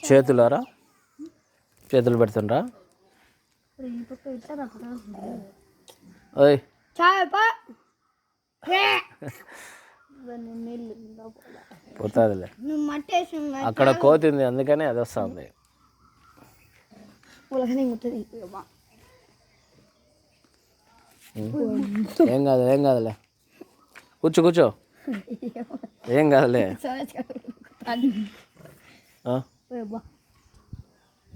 చేతులారా చేతులు పెడుతుండ్రా ఓయ్ పోతుందిలే అక్కడ కోతింది అందుకనే అది వస్తుంది ఏం కాదులే కూర్చో ఏం కాదులే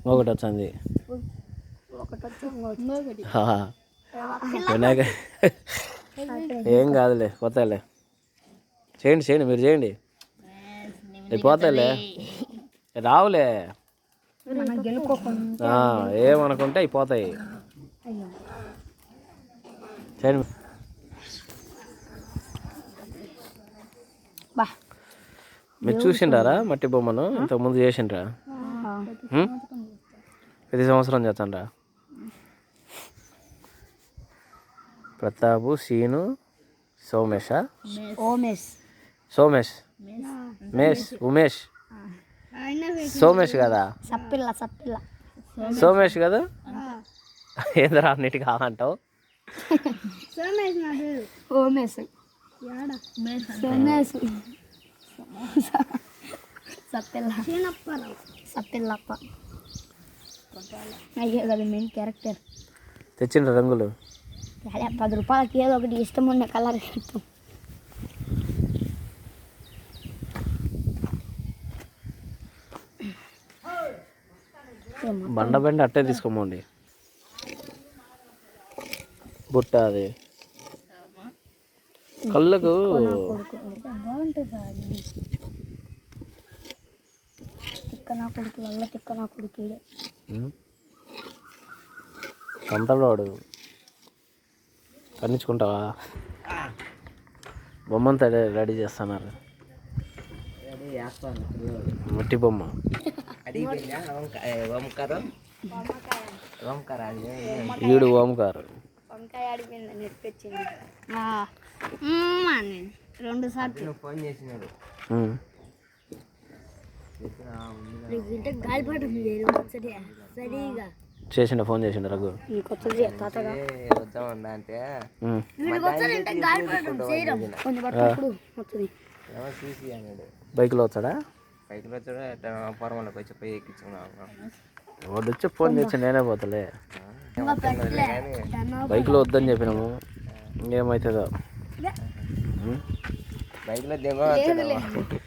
ఒకటి వచ్చింది వినాయక ఏం కాదులే పోతాయిలే చేయండి మీరు చేయండి పోతాయిలే రావులే ఏమనుకుంటే అయిపోతాయి చేయండి మీరు చూసిండారా మట్టి బొమ్మను ఇంతకుముందు చేసిండ్రా ప్రతి సంవత్సరం చేస్తాండ్రా ప్రతాపు సీను సోమేష్ ఉమేష్ సోమేష్ కదా సోమేష్ కదా ఏందరా అన్నిటి కావాలంటావు సప్పిల్లప్ప అయ్యే కదా మెయిన్ క్యారెక్టర్ తెచ్చిండ్రు రంగులు 10 రూపాయలకి ఏదో ఒకటి ఇష్టం ఉన్న కలర్ ఇష్టం బండి అట్టే తీసుకోమండి బుట్ట అది కళ్ళకు తిక్క నా కొడుకు అంతలోడు కన్నించుకుంటావా బొమ్మంతా రెడీ చేస్తున్నారు మట్టి బొమ్మ వీడు ఓంకార్ రెండు సార్లు ఫోన్ చేసినాడు చేసిండ ఫోన్ చేసిండ రఘు బైక్లో వచ్చాడా వాడు వచ్చి ఫోన్ చేసి నేనే పోతలే బైక్లో వద్దని చెప్పినాము ఇంకేమవుతుందో బైక్లో దిగ